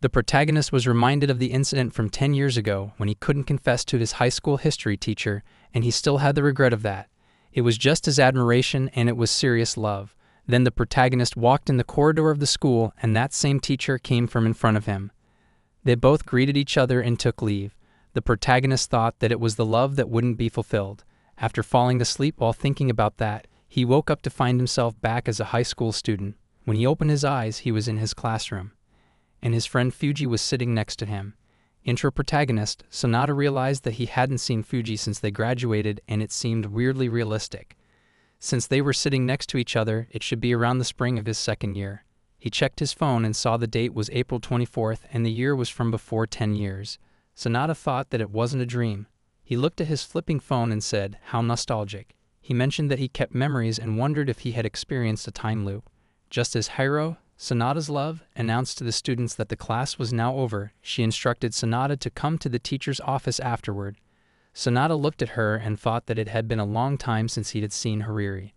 The protagonist was reminded of the incident from 10 years ago when he couldn't confess to his high school history teacher, and he still had the regret of that. It was just as admiration, and it was serious love. Then the protagonist walked in the corridor of the school, and that same teacher came from in front of him. They both greeted each other and took leave. The protagonist thought that it was the love that wouldn't be fulfilled. After falling asleep while thinking about that, he woke up to find himself back as a high school student. When he opened his eyes, he was in his classroom, and his friend Fuji was sitting next to him. Intro protagonist, Sanada realized that he hadn't seen Fuji since they graduated, and it seemed weirdly realistic. Since they were sitting next to each other, it should be around the spring of his second year. He checked his phone and saw the date was April 24th and the year was from before 10 years. Sanada thought that it wasn't a dream. He looked at his flipping phone and said, "How nostalgic." He mentioned that he kept memories and wondered if he had experienced a time loop. Just as Hiro, Sanada's love, announced to the students that the class was now over, she instructed Sanada to come to the teacher's office afterward. Sanada looked at her and thought that it had been a long time since he had seen Hariri.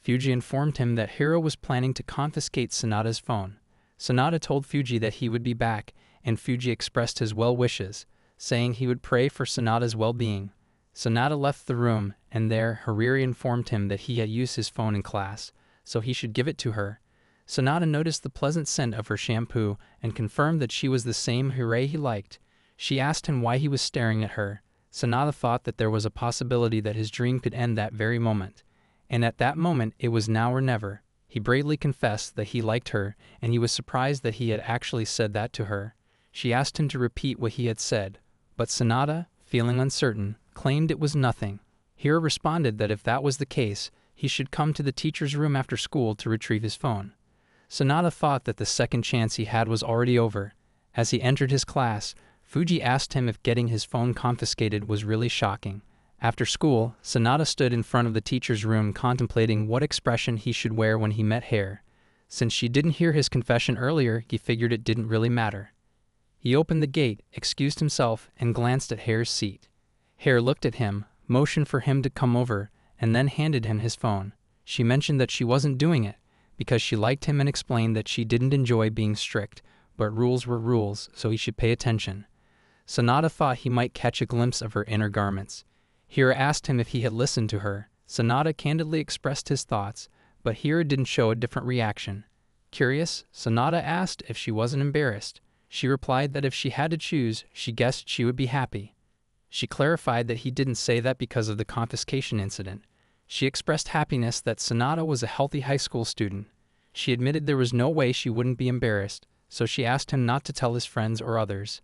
Fuji informed him that Hiro was planning to confiscate Sanada's phone. Sanada told Fuji that he would be back, and Fuji expressed his well wishes, saying he would pray for Sanada's well-being. Sanada left the room, and there Hariri informed him that he had used his phone in class, so he should give it to her. Sanada noticed the pleasant scent of her shampoo and confirmed that she was the same Hariri he liked. She asked him why he was staring at her. Sanada thought that there was a possibility that his dream could end that very moment. And at that moment, it was now or never. He bravely confessed that he liked her, and he was surprised that he had actually said that to her. She asked him to repeat what he had said, but Sanada, feeling uncertain, claimed it was nothing. Hiro responded that if that was the case, he should come to the teacher's room after school to retrieve his phone. Sanada thought that the second chance he had was already over. As he entered his class, Fuji asked him if getting his phone confiscated was really shocking. After school, Sanada stood in front of the teacher's room contemplating what expression he should wear when he met Hare. Since she didn't hear his confession earlier, he figured it didn't really matter. He opened the gate, excused himself, and glanced at Hare's seat. Hare looked at him, motioned for him to come over, and then handed him his phone. She mentioned that she wasn't doing it because she liked him and explained that she didn't enjoy being strict, but rules were rules, so he should pay attention. Sanada thought he might catch a glimpse of her inner garments. Hiro asked him if he had listened to her. Sanada candidly expressed his thoughts, but Hiro didn't show a different reaction. Curious, Sanada asked if she wasn't embarrassed. She replied that if she had to choose, she guessed she would be happy. She clarified that he didn't say that because of the confiscation incident. She expressed happiness that Sanada was a healthy high school student. She admitted there was no way she wouldn't be embarrassed, so she asked him not to tell his friends or others.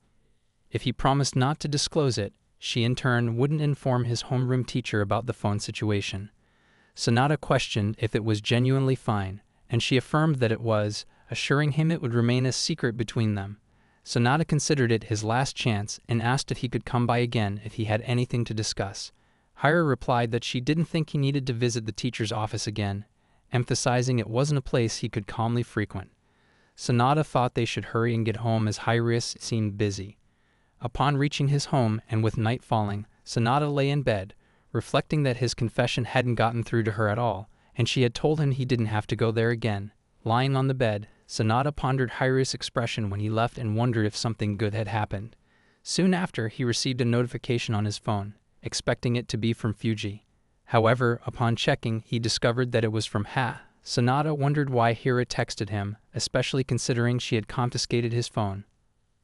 If he promised not to disclose it, she in turn wouldn't inform his homeroom teacher about the phone situation. Sanada questioned if it was genuinely fine, and she affirmed that it was, assuring him it would remain a secret between them. Sanada considered it his last chance and asked if he could come by again if he had anything to discuss. Hira replied that she didn't think he needed to visit the teacher's office again, emphasizing it wasn't a place he could calmly frequent. Sanada thought they should hurry and get home as Hirius seemed busy. Upon reaching his home and with night falling, Sanada lay in bed, reflecting that his confession hadn't gotten through to her at all, and she had told him he didn't have to go there again. Lying on the bed, Sanada pondered Hirius' expression when he left and wondered if something good had happened. Soon after, he received a notification on his phone, expecting it to be from Fuji. However, upon checking, he discovered that it was from Ha. Sanada wondered why Hira texted him, especially considering she had confiscated his phone.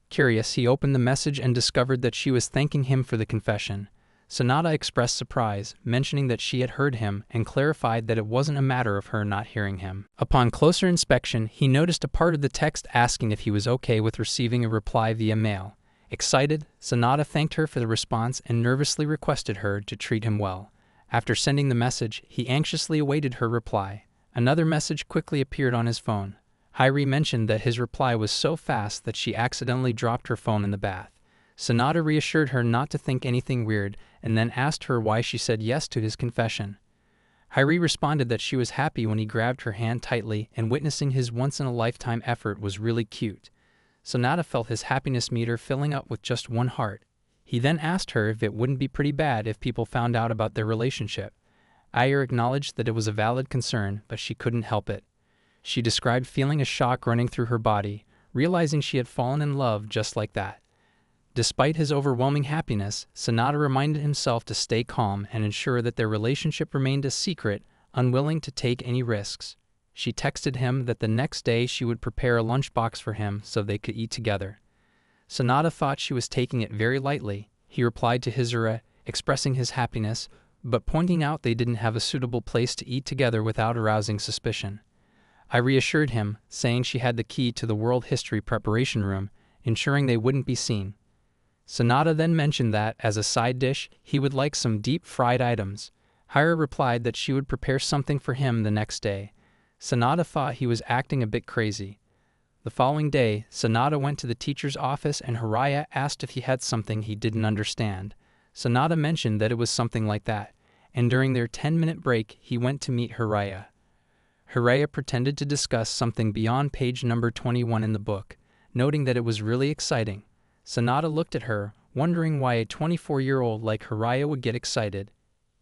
Curious, he opened the message and discovered that she was thanking him for the confession. Sanada expressed surprise, mentioning that she had heard him, and clarified that it wasn't a matter of her not hearing him. Upon closer inspection, he noticed a part of the text asking if he was okay with receiving a reply via mail. Excited, Sanada thanked her for the response and nervously requested her to treat him well. After sending the message, he anxiously awaited her reply. Another message quickly appeared on his phone. Hiri mentioned that his reply was so fast that she accidentally dropped her phone in the bath. Sanada reassured her not to think anything weird and then asked her why she said yes to his confession. Hiri responded that she was happy when he grabbed her hand tightly and witnessing his once-in-a-lifetime effort was really cute. Sanada felt his happiness meter filling up with just one heart. He then asked her if it wouldn't be pretty bad if people found out about their relationship. Ayer acknowledged that it was a valid concern, but she couldn't help it. She described feeling a shock running through her body, realizing she had fallen in love just like that. Despite his overwhelming happiness, Sanada reminded himself to stay calm and ensure that their relationship remained a secret, unwilling to take any risks. She texted him that the next day she would prepare a lunchbox for him so they could eat together. Sanada thought she was taking it very lightly. He replied to Hizura, expressing his happiness, but pointing out they didn't have a suitable place to eat together without arousing suspicion. I reassured him, saying she had the key to the world history preparation room, ensuring they wouldn't be seen. Sanada then mentioned that, as a side dish, he would like some deep-fried items. Hira replied that she would prepare something for him the next day. Sanada thought he was acting a bit crazy. The following day, Sanada went to the teacher's office and Hiraya asked if he had something he didn't understand. Sanada mentioned that it was something like that, and during their 10-minute break, he went to meet Hiraya. Hiraya pretended to discuss something beyond page number 21 in the book, noting that it was really exciting. Sanada looked at her, wondering why a 24-year-old like Hiraya would get excited.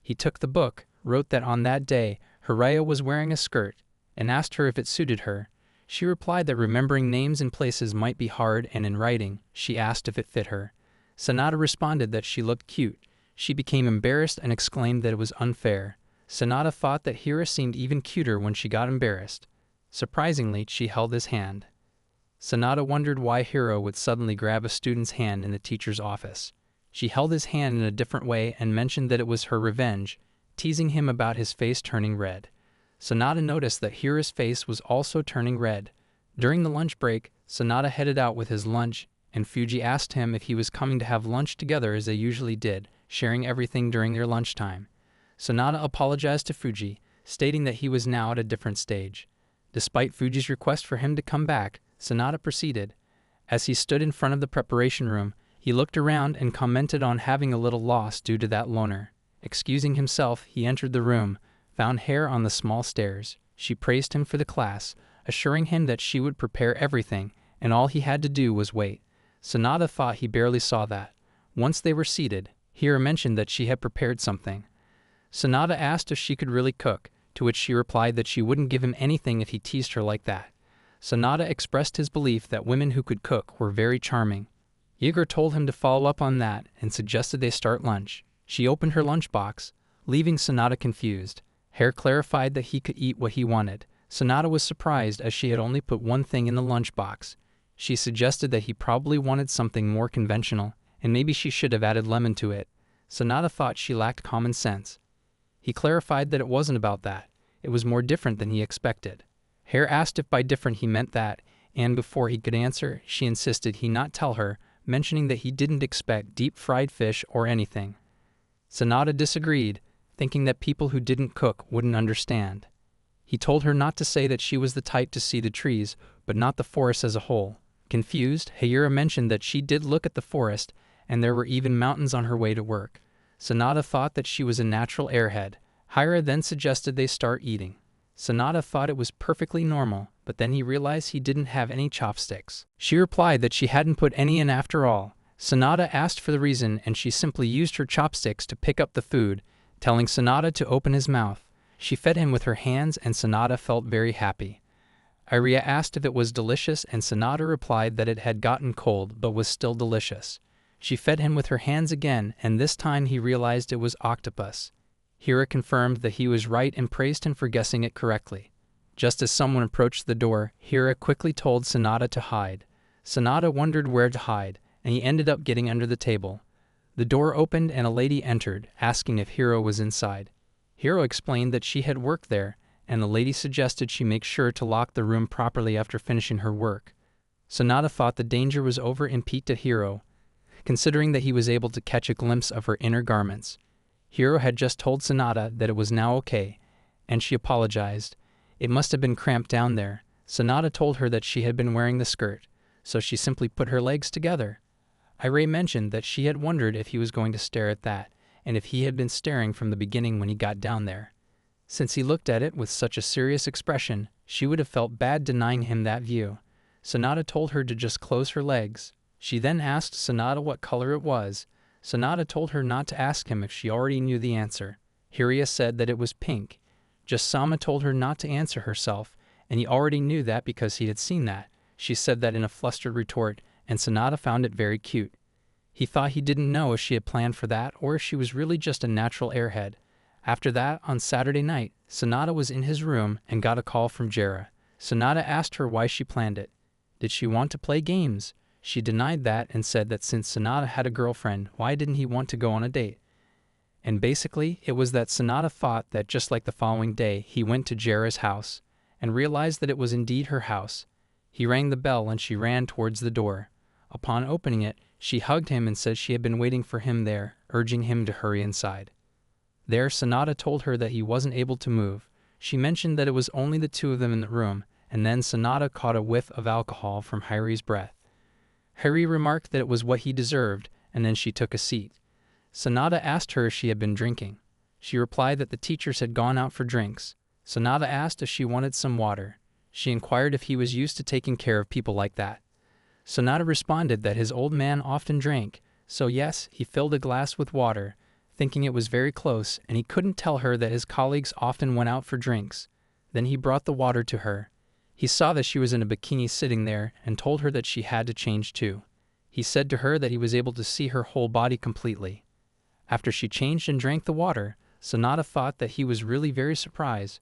He took the book, wrote that on that day, Hiraya was wearing a skirt, and asked her if it suited her. She replied that remembering names and places might be hard, and in writing, she asked if it fit her. Sanada responded that she looked cute. She became embarrassed and exclaimed that it was unfair. Sanada thought that Hira seemed even cuter when she got embarrassed. Surprisingly, she held his hand. Sanada wondered why Hiro would suddenly grab a student's hand in the teacher's office. She held his hand in a different way and mentioned that it was her revenge, teasing him about his face turning red. Sanada noticed that Hira's face was also turning red. During the lunch break, Sanada headed out with his lunch, and Fuji asked him if he was coming to have lunch together as they usually did, sharing everything during their lunchtime. Sanada apologized to Fuji, stating that he was now at a different stage. Despite Fuji's request for him to come back, Sanada proceeded. As he stood in front of the preparation room, he looked around and commented on having a little lost due to that loner. Excusing himself, he entered the room, found Hare on the small stairs. She praised him for the class, assuring him that she would prepare everything, and all he had to do was wait. Sanada thought he barely saw that. Once they were seated, Hira mentioned that she had prepared something. Sanada asked if she could really cook, to which she replied that she wouldn't give him anything if he teased her like that. Sanada expressed his belief that women who could cook were very charming. Igor told him to follow up on that and suggested they start lunch. She opened her lunchbox, leaving Sanada confused. Hare clarified that he could eat what he wanted. Sanada was surprised as she had only put one thing in the lunchbox. She suggested that he probably wanted something more conventional, and maybe she should have added lemon to it. Sanada thought she lacked common sense. He clarified that it wasn't about that. It was more different than he expected. Hare asked if by different he meant that, and before he could answer, she insisted he not tell her, mentioning that he didn't expect deep-fried fish or anything. Sanada disagreed, thinking that people who didn't cook wouldn't understand. He told her not to say that she was the type to see the trees, but not the forest as a whole. Confused, Hayura mentioned that she did look at the forest, and there were even mountains on her way to work. Sanada thought that she was a natural airhead. Hira then suggested they start eating. Sanada thought it was perfectly normal, but then he realized he didn't have any chopsticks. She replied that she hadn't put any in after all. Sanada asked for the reason, and she simply used her chopsticks to pick up the food, telling Sanada to open his mouth. She fed him with her hands, and Sanada felt very happy. Iria asked if it was delicious, and Sanada replied that it had gotten cold but was still delicious. She fed him with her hands again, and this time he realized it was octopus. Hira confirmed that he was right and praised him for guessing it correctly. Just as someone approached the door, Hira quickly told Sanada to hide. Sanada wondered where to hide, and he ended up getting under the table. The door opened and a lady entered, asking if Hiro was inside. Hiro explained that she had worked there, and the lady suggested she make sure to lock the room properly after finishing her work. Sanada thought the danger was over and peeked at Hiro, considering that he was able to catch a glimpse of her inner garments. Hiro had just told Sanada that it was now okay, and she apologized. It must have been cramped down there. Sanada told her that she had been wearing the skirt, so she simply put her legs together. Irie mentioned that she had wondered if he was going to stare at that, and if he had been staring from the beginning when he got down there. Since he looked at it with such a serious expression, she would have felt bad denying him that view. Sanada told her to just close her legs. She then asked Sanada what color it was. Sanada told her not to ask him if she already knew the answer. Hiria said that it was pink. Just Sama told her not to answer herself, and he already knew that because he had seen that. She said that in a flustered retort, and Sanada found it very cute. He thought he didn't know if she had planned for that or if she was really just a natural airhead. After that, on Saturday night, Sanada was in his room and got a call from Jera. Sanada asked her why she planned it. Did she want to play games? She denied that and said that since Sanada had a girlfriend, why didn't he want to go on a date? And basically, it was that Sanada thought that just like the following day, he went to Jera's house and realized that it was indeed her house. He rang the bell and she ran towards the door. Upon opening it, she hugged him and said she had been waiting for him there, urging him to hurry inside. There, Sanada told her that he wasn't able to move. She mentioned that it was only the two of them in the room, and then Sanada caught a whiff of alcohol from Harry's breath. Harry remarked that it was what he deserved, and then she took a seat. Sanada asked her if she had been drinking. She replied that the teachers had gone out for drinks. Sanada asked if she wanted some water. She inquired if he was used to taking care of people like that. Sanada responded that his old man often drank, so yes, he filled a glass with water, thinking it was very close, and he couldn't tell her that his colleagues often went out for drinks. Then he brought the water to her. He saw that she was in a bikini sitting there and told her that she had to change too. He said to her that he was able to see her whole body completely. After she changed and drank the water, Sanada thought that he was really very surprised.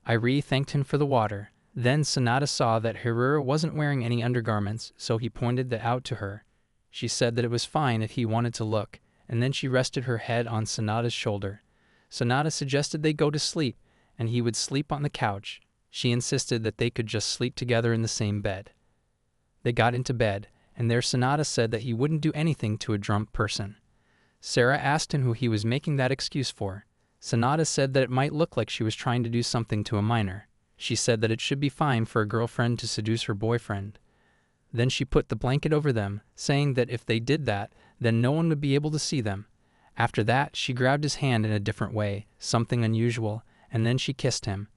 Irie thanked him for the water. Then Sanada saw that Hirura wasn't wearing any undergarments, so he pointed that out to her. She said that it was fine if he wanted to look, and then she rested her head on Sanada's shoulder. Sanada suggested they go to sleep, and he would sleep on the couch. She insisted that they could just sleep together in the same bed. They got into bed, and there Sanada said that he wouldn't do anything to a drunk person. Sarah asked him who he was making that excuse for. Sanada said that it might look like she was trying to do something to a minor. She said that it should be fine for a girlfriend to seduce her boyfriend. Then she put the blanket over them, saying that if they did that, then no one would be able to see them. After that, she grabbed his hand in a different way, something unusual, and then she kissed him.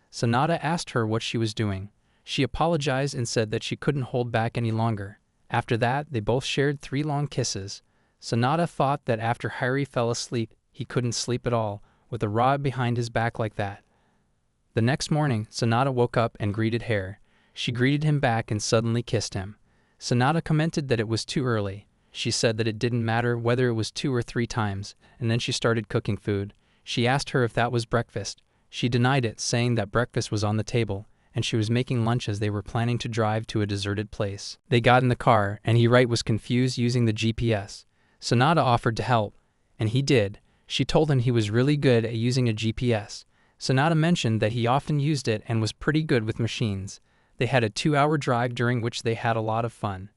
Sanada asked her what she was doing. She apologized and said that she couldn't hold back any longer. After that, they both shared 3 long kisses. Sanada thought that after Harry fell asleep, he couldn't sleep at all, with a rod behind his back like that. The next morning, Sanada woke up and greeted Harry. She greeted him back and suddenly kissed him. Sanada commented that it was too early. She said that it didn't matter whether it was 2 or 3 times, and then she started cooking food. She asked her if that was breakfast. She denied it, saying that breakfast was on the table, and she was making lunch as they were planning to drive to a deserted place. They got in the car, and he was confused using the GPS. Sanada offered to help, and he did. She told him he was really good at using a GPS. Sanada mentioned that he often used it and was pretty good with machines. They had a 2-hour drive during which they had a lot of fun.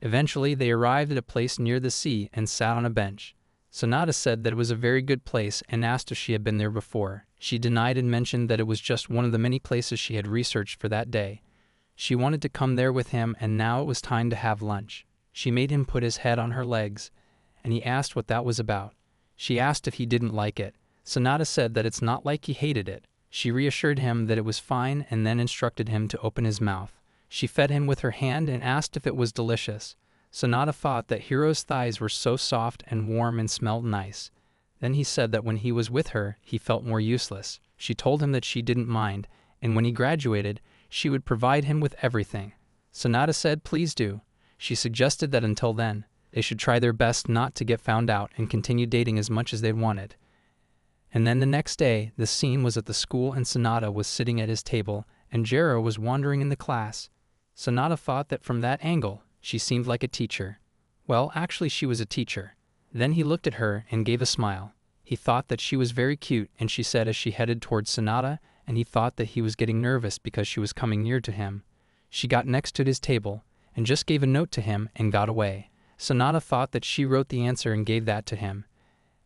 Eventually, they arrived at a place near the sea and sat on a bench. Sanada said that it was a very good place and asked if she had been there before. She denied and mentioned that it was just one of the many places she had researched for that day. She wanted to come there with him, and now it was time to have lunch. She made him put his head on her legs, and he asked what that was about. She asked if he didn't like it. Sanada said that it's not like he hated it. She reassured him that it was fine and then instructed him to open his mouth. She fed him with her hand and asked if it was delicious. Sanada thought that Hiro's thighs were so soft and warm and smelled nice. Then he said that when he was with her, he felt more useless. She told him that she didn't mind, and when he graduated, she would provide him with everything. Sanada said please do. She suggested that until then, they should try their best not to get found out and continue dating as much as they wanted. And then the next day, the scene was at the school and Sanada was sitting at his table, and Jero was wandering in the class. Sanada thought that from that angle, she seemed like a teacher. Well, actually she was a teacher. Then he looked at her and gave a smile. He thought that she was very cute, and she said as she headed towards Sanada, and he thought that he was getting nervous because she was coming near to him. She got next to his table, and just gave a note to him and got away. Sanada thought that she wrote the answer and gave that to him.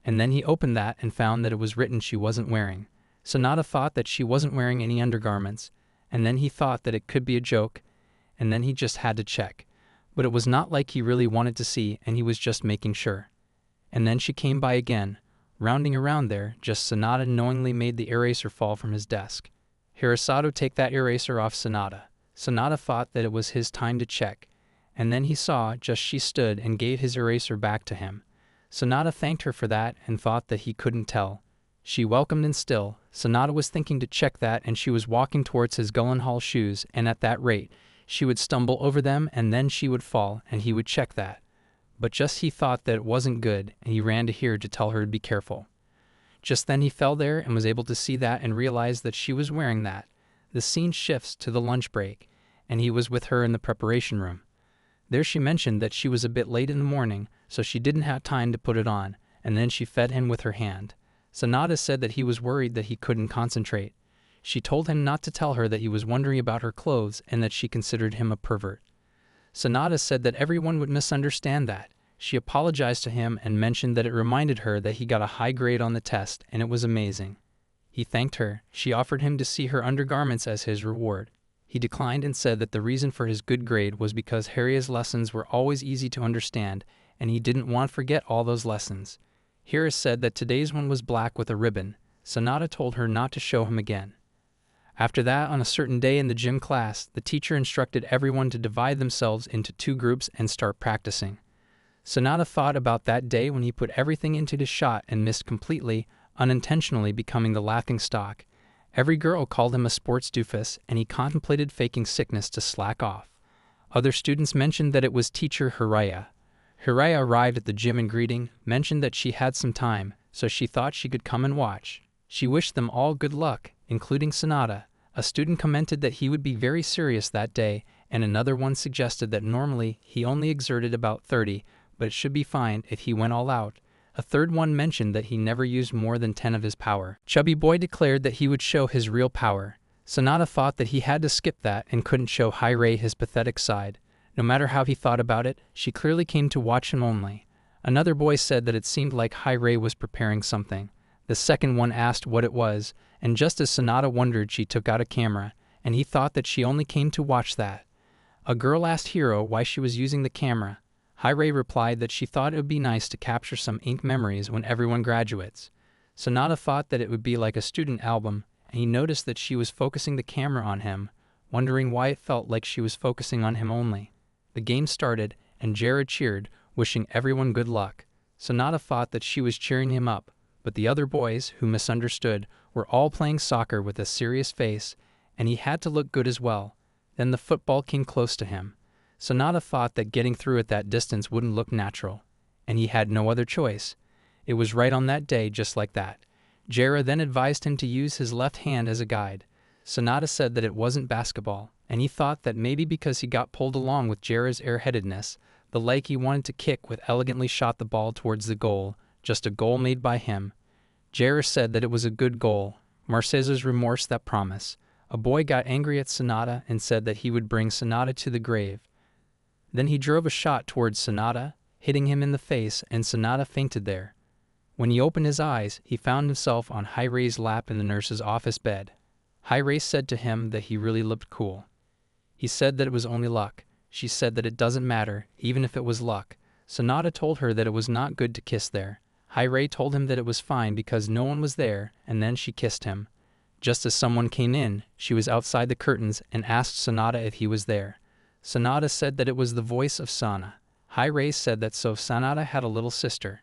And then he opened that and found that it was written she wasn't wearing. Sanada thought that she wasn't wearing any undergarments, and then he thought that it could be a joke, and then he just had to check. But it was not like he really wanted to see, and he was just making sure. And then she came by again, rounding around there, just Sanada knowingly made the eraser fall from his desk. Hirasato take that eraser off Sanada. Sanada thought that it was his time to check, and then he saw just she stood and gave his eraser back to him. Sanada thanked her for that and thought that he couldn't tell. She welcomed and still, Sanada was thinking to check that, and she was walking towards his Gyllenhaal shoes, and at that rate, She would stumble over them and then she would fall, and he would check that. But just he thought that it wasn't good, and he ran to her to tell her to be careful. Just then he fell there and was able to see that and realized that she was wearing that. The scene shifts to the lunch break, and he was with her in the preparation room. There she mentioned that she was a bit late in the morning, so she didn't have time to put it on, and then she fed him with her hand. Sanada said that he was worried that he couldn't concentrate. She told him not to tell her that he was wondering about her clothes and that she considered him a pervert. Sanada said that everyone would misunderstand that. She apologized to him and mentioned that it reminded her that he got a high grade on the test and it was amazing. He thanked her. She offered him to see her undergarments as his reward. He declined and said that the reason for his good grade was because Harria's lessons were always easy to understand and he didn't want to forget all those lessons. Hira said that today's one was black with a ribbon. Sanada told her not to show him again. After that, on a certain day in the gym class, the teacher instructed everyone to divide themselves into 2 groups and start practicing. Sanada thought about that day when he put everything into his shot and missed completely, unintentionally becoming the laughingstock. Every girl called him a sports doofus, and he contemplated faking sickness to slack off. Other students mentioned that it was teacher Hiraya. Hiraya arrived at the gym in greeting, mentioned that she had some time, so she thought she could come and watch. She wished them all good luck, including Sanada. A student commented that he would be very serious that day, and another one suggested that normally he only exerted about 30, but it should be fine if he went all out. A third one mentioned that he never used more than 10 of his power. Chubby Boy declared that he would show his real power. Sanada thought that he had to skip that and couldn't show Hi-Ray his pathetic side. No matter how he thought about it, she clearly came to watch him only. Another boy said that it seemed like Hi-Ray was preparing something. The second one asked what it was, and just as Sanada wondered, she took out a camera, and he thought that she only came to watch that. A girl asked Hiro why she was using the camera. Hi-Ray replied that she thought it would be nice to capture some ink memories when everyone graduates. Sanada thought that it would be like a student album, and he noticed that she was focusing the camera on him, wondering why it felt like she was focusing on him only. The game started, and Jared cheered, wishing everyone good luck. Sanada thought that she was cheering him up, but the other boys, who misunderstood, were all playing soccer with a serious face, and he had to look good as well. Then the football came close to him. Sanada thought that getting through at that distance wouldn't look natural, and he had no other choice. It was right on that day, just like that. Jera then advised him to use his left hand as a guide. Sanada said that it wasn't basketball, and he thought that maybe because he got pulled along with Jera's airheadedness, the leg he wanted to kick with elegantly shot the ball towards the goal, just a goal made by him. Jera said that it was a good goal. Marcesa's remorse that promise. A boy got angry at Sanada and said that he would bring Sanada to the grave. Then he drove a shot towards Sanada, hitting him in the face, and Sanada fainted there. When he opened his eyes, he found himself on Hi-Ray's lap in the nurse's office bed. Hi-Ray said to him that he really looked cool. He said that it was only luck. She said that it doesn't matter, even if it was luck. Sanada told her that it was not good to kiss there. Hi-Ray told him that it was fine because no one was there, and then she kissed him. Just as someone came in, she was outside the curtains and asked Sanada if he was there. Sanada said that it was the voice of Sana. Hi-Ray said that so Sanada had a little sister.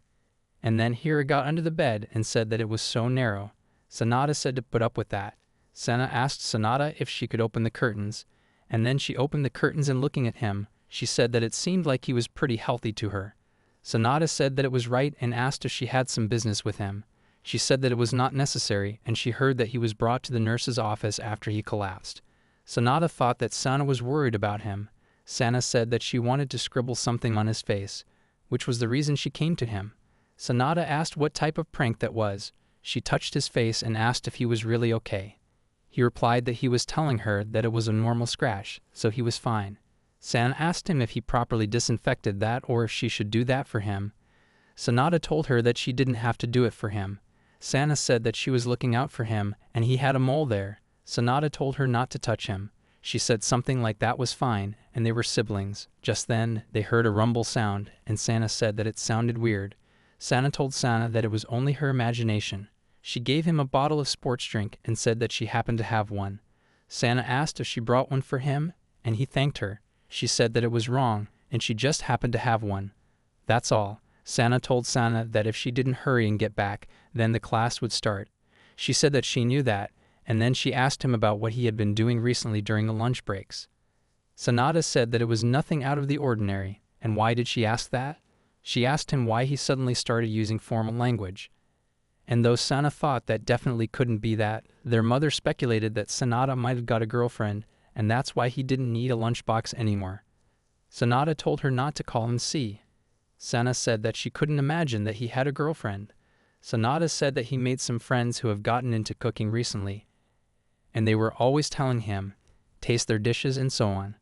And then Hira got under the bed and said that it was so narrow. Sanada said to put up with that. Sana asked Sanada if she could open the curtains, and then she opened the curtains and looking at him, she said that it seemed like he was pretty healthy to her. Sanada said that it was right and asked if she had some business with him. She said that it was not necessary, and she heard that he was brought to the nurse's office after he collapsed. Sanada thought that Sana was worried about him. Sana said that she wanted to scribble something on his face, which was the reason she came to him. Sanada asked what type of prank that was. She touched his face and asked if he was really okay. He replied that he was telling her that it was a normal scratch, so he was fine. Sana asked him if he properly disinfected that or if she should do that for him. Sanada told her that she didn't have to do it for him. Sana said that she was looking out for him and he had a mole there. Sanada told her not to touch him. She said something like that was fine, and they were siblings. Just then, they heard a rumble sound, and Sana said that it sounded weird. Sana told Sana that it was only her imagination. She gave him a bottle of sports drink and said that she happened to have one. Sana asked if she brought one for him, and he thanked her. She said that it was wrong, and she just happened to have one. That's all. Sana told Sana that if she didn't hurry and get back, then the class would start. She said that she knew that, and then she asked him about what he had been doing recently during the lunch breaks. Sanada said that it was nothing out of the ordinary. And why did she ask that? She asked him why he suddenly started using formal language. And though Sana thought that definitely couldn't be that, their mother speculated that Sanada might have got a girlfriend, and that's why he didn't need a lunchbox anymore. Sanada told her not to call him C. Sana said that she couldn't imagine that he had a girlfriend. Sanada said that he made some friends who have gotten into cooking recently, and they were always telling him, taste their dishes and so on.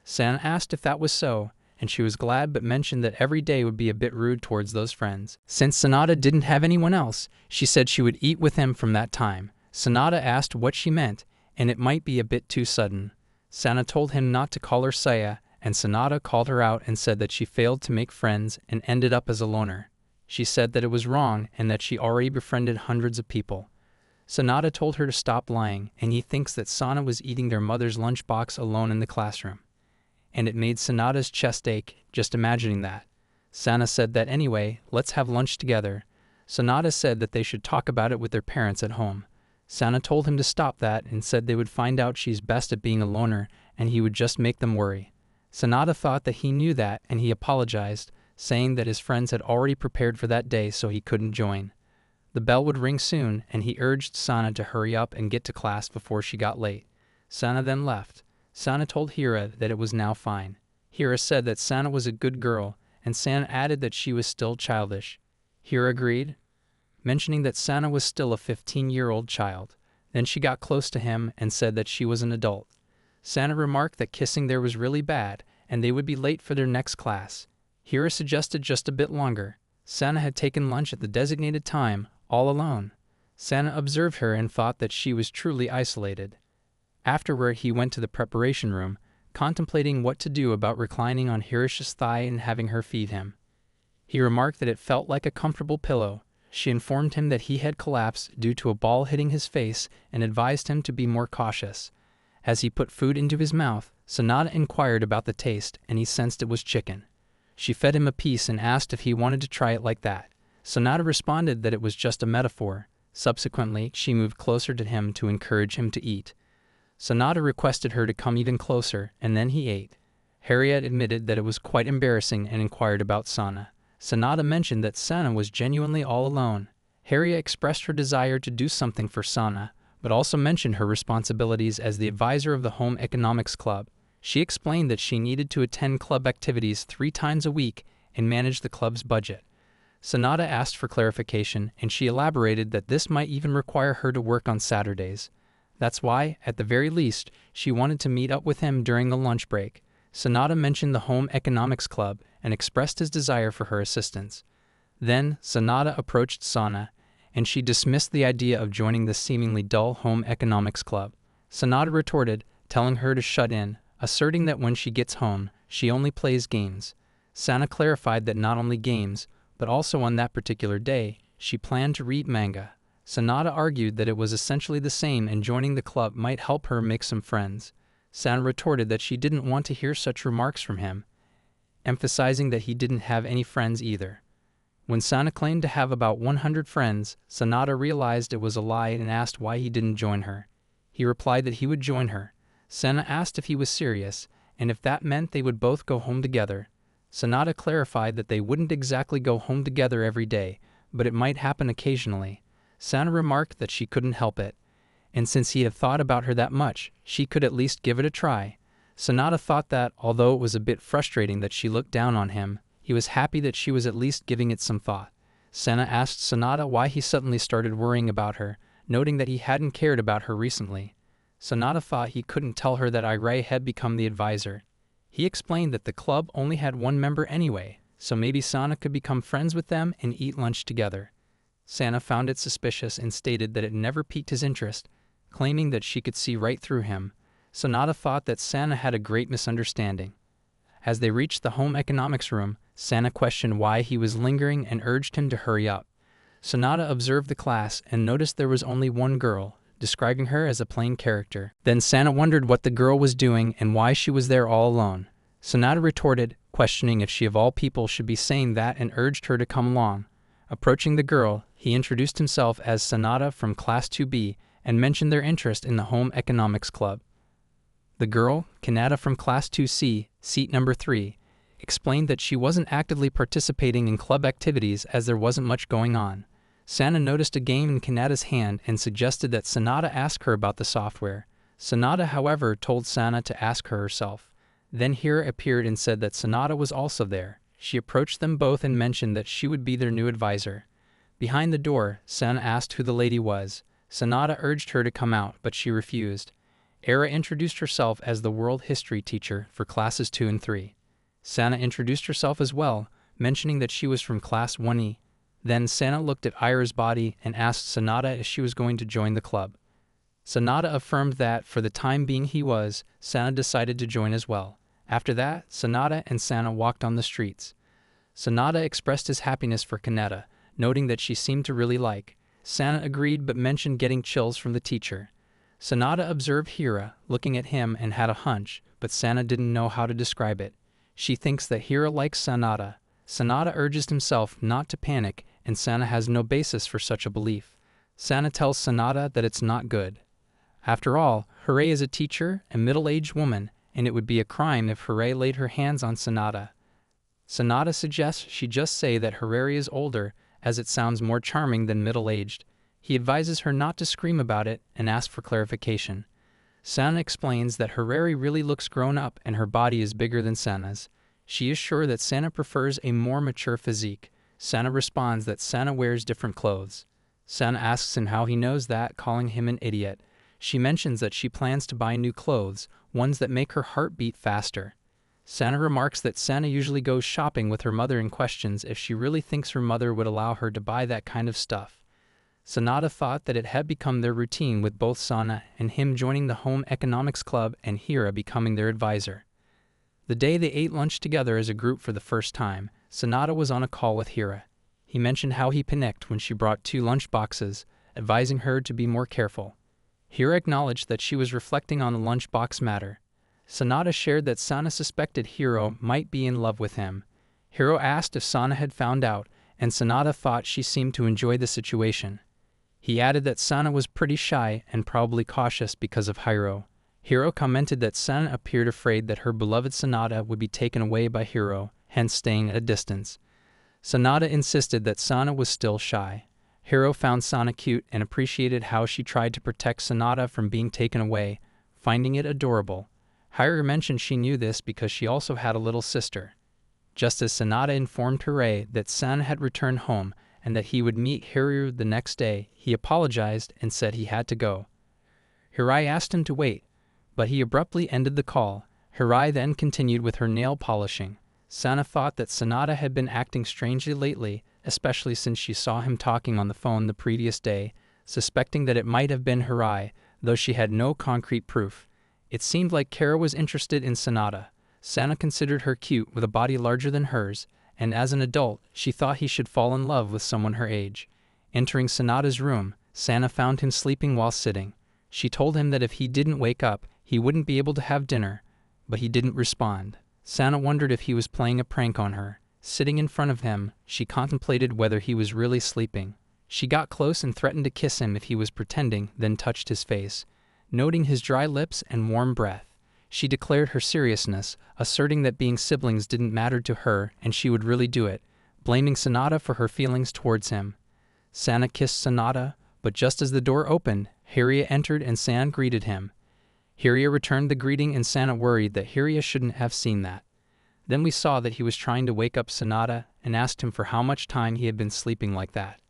Sana asked if that was so, and she was glad but mentioned that every day would be a bit rude towards those friends. Since Sanada didn't have anyone else, she said she would eat with him from that time. Sanada asked what she meant, and it might be a bit too sudden. Sana told him not to call her Saya, and Sanada called her out and said that she failed to make friends and ended up as a loner. She said that it was wrong and that she already befriended hundreds of people. Sanada told her to stop lying, and he thinks that Sana was eating their mother's lunchbox alone in the classroom. And it made Sanada's chest ache just imagining that. Sana said that anyway, let's have lunch together. Sanada said that they should talk about it with their parents at home. Sana told him to stop that and said they would find out she's best at being a loner and he would just make them worry. Sanada thought that he knew that and he apologized, saying that his friends had already prepared for that day so he couldn't join. The bell would ring soon and he urged Sana to hurry up and get to class before she got late. Sana then left. Sana told Hira that it was now fine. Hira said that Sana was a good girl, and Sana added that she was still childish. Hira agreed, mentioning that Sana was still a 15-year-old child. Then she got close to him and said that she was an adult. Sana remarked that kissing there was really bad, and they would be late for their next class. Hira suggested just a bit longer. Sana had taken lunch at the designated time, all alone. Sana observed her and thought that she was truly isolated. Afterward, he went to the preparation room, contemplating what to do about reclining on Hirish's thigh and having her feed him. He remarked that it felt like a comfortable pillow. She informed him that he had collapsed due to a ball hitting his face and advised him to be more cautious. As he put food into his mouth, Sanada inquired about the taste, and he sensed it was chicken. She fed him a piece and asked if he wanted to try it like that. Sanada responded that it was just a metaphor. Subsequently, she moved closer to him to encourage him to eat. Sanada requested her to come even closer, and then he ate. Harriet admitted that it was quite embarrassing and inquired about Sana. Sanada mentioned that Sana was genuinely all alone. Harriet expressed her desire to do something for Sana, but also mentioned her responsibilities as the advisor of the Home Economics Club. She explained that she needed to attend club activities 3 times a week and manage the club's budget. Sanada asked for clarification, and she elaborated that this might even require her to work on Saturdays. That's why, at the very least, she wanted to meet up with him during the lunch break. Sanada mentioned the Home Economics Club and expressed his desire for her assistance. Then, Sanada approached Sana, and she dismissed the idea of joining the seemingly dull Home Economics Club. Sanada retorted, telling her to shut in, asserting that when she gets home, she only plays games. Sana clarified that not only games, but also on that particular day, she planned to read manga. Sanada argued that it was essentially the same and joining the club might help her make some friends. Sana retorted that she didn't want to hear such remarks from him, emphasizing that he didn't have any friends either. When Sana claimed to have about 100 friends, Sanada realized it was a lie and asked why he didn't join her. He replied that he would join her. Sana asked if he was serious, and if that meant they would both go home together. Sanada clarified that they wouldn't exactly go home together every day, but it might happen occasionally. Sana remarked that she couldn't help it, and since he had thought about her that much, she could at least give it a try. Sanada thought that, although it was a bit frustrating that she looked down on him, he was happy that she was at least giving it some thought. Sana asked Sanada why he suddenly started worrying about her, noting that he hadn't cared about her recently. Sanada thought he couldn't tell her that Irai had become the advisor. He explained that the club only had 1 member anyway, so maybe Sana could become friends with them and eat lunch together. Sana found it suspicious and stated that it never piqued his interest, claiming that she could see right through him. Sanada thought that Sana had a great misunderstanding. As they reached the home economics room, Sana questioned why he was lingering and urged him to hurry up. Sanada observed the class and noticed there was only 1 girl, describing her as a plain character. Then Sana wondered what the girl was doing and why she was there all alone. Sanada retorted, questioning if she of all people should be saying that, and urged her to come along. Approaching the girl, he introduced himself as Sanada from Class 2B and mentioned their interest in the Home Economics Club. The girl, Kanata from Class 2C, seat number 3, explained that she wasn't actively participating in club activities as there wasn't much going on. Sana noticed a game in Kanata's hand and suggested that Sanada ask her about the software. Sanada, however, told Sana to ask her herself. Then Hira appeared and said that Sanada was also there. She approached them both and mentioned that she would be their new advisor. Behind the door, Sana asked who the lady was. Sanada urged her to come out, but she refused. Era introduced herself as the world history teacher for classes 2 and 3. Sana introduced herself as well, mentioning that she was from class 1E. Then Sana looked at Ira's body and asked Sanada if she was going to join the club. Sanada affirmed that, for the time being he was. Sana decided to join as well. After that, Sanada and Sana walked on the streets. Sanada expressed his happiness for Kanata, noting that she seemed to really like. Sana agreed but mentioned getting chills from the teacher. Sanada observed Hira, looking at him, and had a hunch, but Sana didn't know how to describe it. She thinks that Hira likes Sanada. Sanada urges himself not to panic, and Sana has no basis for such a belief. Sana tells Sanada that it's not good. After all, Hooray is a teacher, a middle-aged woman, and it would be a crime if Hooray laid her hands on Sanada. Sanada suggests she just say that Hooray is older, as it sounds more charming than middle-aged. He advises her not to scream about it and asks for clarification. Sana explains that Hooray really looks grown up and her body is bigger than Sana's. She is sure that Sana prefers a more mature physique. Sana responds that Sana wears different clothes. Sana asks him how he knows that, calling him an idiot. She mentions that she plans to buy new clothes, ones that make her heart beat faster. Sana remarks that Sana usually goes shopping with her mother and questions if she really thinks her mother would allow her to buy that kind of stuff. Sanada thought that it had become their routine with both Sana and him joining the home economics club and Hira becoming their advisor. The day they ate lunch together as a group for the first time, Sanada was on a call with Hira. He mentioned how he panicked when she brought 2 lunch boxes, advising her to be more careful. Hira acknowledged that she was reflecting on the lunchbox matter. Sanada shared that Sana suspected Hiro might be in love with him. Hiro asked if Sana had found out, and Sanada thought she seemed to enjoy the situation. He added that Sana was pretty shy and probably cautious because of Hiro. Hiro commented that Sana appeared afraid that her beloved Sanada would be taken away by Hiro, hence staying at a distance. Sanada insisted that Sana was still shy. Hiro found Sana cute and appreciated how she tried to protect Sanada from being taken away, finding it adorable. Hiro mentioned she knew this because she also had a little sister. Just as Sanada informed Hooray that Sana had returned home and that he would meet Hiru the next day, he apologized and said he had to go. Hirai asked him to wait, but he abruptly ended the call. Hirai then continued with her nail polishing. Sana thought that Sanada had been acting strangely lately, especially since she saw him talking on the phone the previous day, suspecting that it might have been Hirai, though she had no concrete proof. It seemed like Kara was interested in Sanada. Sana considered her cute with a body larger than hers, and as an adult, she thought he should fall in love with someone her age. Entering Sanada's room, Sana found him sleeping while sitting. She told him that if he didn't wake up, he wouldn't be able to have dinner, but he didn't respond. Sana wondered if he was playing a prank on her. Sitting in front of him, she contemplated whether he was really sleeping. She got close and threatened to kiss him if he was pretending, then touched his face. Noting his dry lips and warm breath, she declared her seriousness, asserting that being siblings didn't matter to her and she would really do it, blaming Sanada for her feelings towards him. Sana kissed Sanada, but just as the door opened, Hiria entered and Sana greeted him. Hiria returned the greeting and Sana worried that Hiria shouldn't have seen that. Then we saw that he was trying to wake up Sanada and asked him for how much time he had been sleeping like that.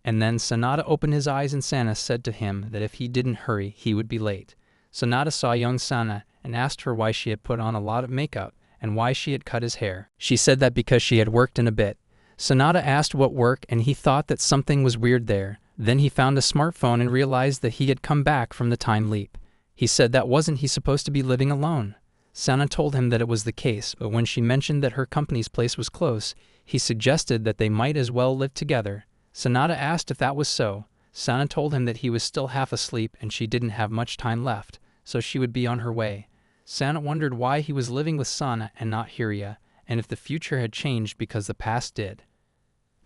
And then Sanada opened his eyes and Sana said to him that if he didn't hurry, he would be late. Sanada saw young Sana and asked her why she had put on a lot of makeup and why she had cut his hair. She said that because she had worked in a bit. Sanada asked what work and he thought that something was weird there. Then he found a smartphone and realized that he had come back from the time leap. He said that wasn't he supposed to be living alone. Sana told him that it was the case, but when she mentioned that her company's place was close, he suggested that they might as well live together. Sanada asked if that was so. Sana told him that he was still half asleep and she didn't have much time left, so she would be on her way. Sana wondered why he was living with Sana and not Hiria, and if the future had changed because the past did.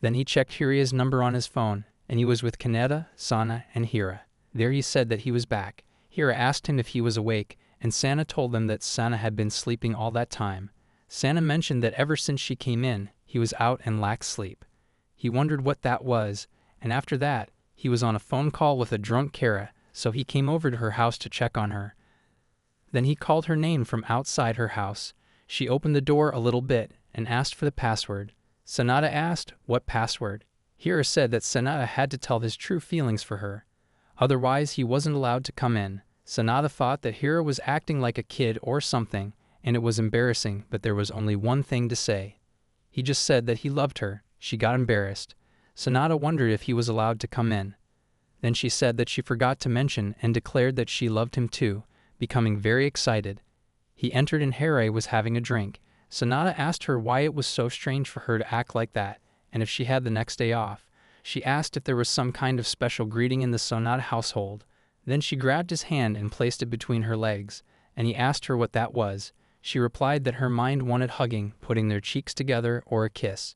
Then he checked Hiria's number on his phone, and he was with Kaneda, Sana, and Hira. There he said that he was back. Hira asked him if he was awake, and Santa told them that Santa had been sleeping all that time. Santa mentioned that ever since she came in, he was out and lacked sleep. He wondered what that was, and after that, he was on a phone call with a drunk Kara, so he came over to her house to check on her. Then he called her name from outside her house. She opened the door a little bit and asked for the password. Sanada asked, "What password?" Hira said that Sanada had to tell his true feelings for her. Otherwise, he wasn't allowed to come in. Sanada thought that Hira was acting like a kid or something, and it was embarrassing, but there was only one thing to say. He just said that he loved her. She got embarrassed. Sanada wondered if he was allowed to come in. Then she said that she forgot to mention and declared that she loved him too, becoming very excited. He entered and Hira was having a drink. Sanada asked her why it was so strange for her to act like that, and if she had the next day off. She asked if there was some kind of special greeting in the Sanada household. Then she grabbed his hand and placed it between her legs, and he asked her what that was. She replied that her mind wanted hugging, putting their cheeks together, or a kiss.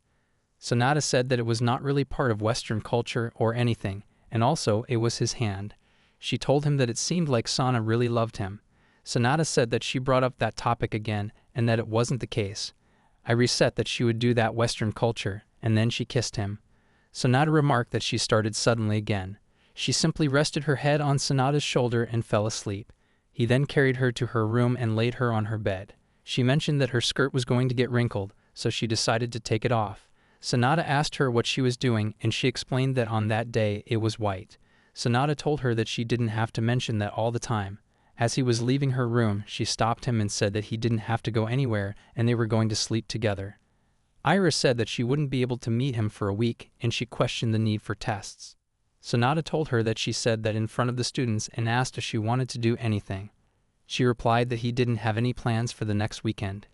Sanada said that it was not really part of Western culture or anything, and also it was his hand. She told him that it seemed like Sana really loved him. Sanada said that she brought up that topic again and that it wasn't the case. I reset that she would do that Western culture, and then she kissed him. Sanada remarked that she started suddenly again. She simply rested her head on Sanada's shoulder and fell asleep. He then carried her to her room and laid her on her bed. She mentioned that her skirt was going to get wrinkled, so she decided to take it off. Sanada asked her what she was doing, and she explained that on that day it was white. Sanada told her that she didn't have to mention that all the time. As he was leaving her room, she stopped him and said that he didn't have to go anywhere and they were going to sleep together. Ira said that she wouldn't be able to meet him for a week, and she questioned the need for tests. Sanada told her that she said that in front of the students and asked if she wanted to do anything. She replied that he didn't have any plans for the next weekend.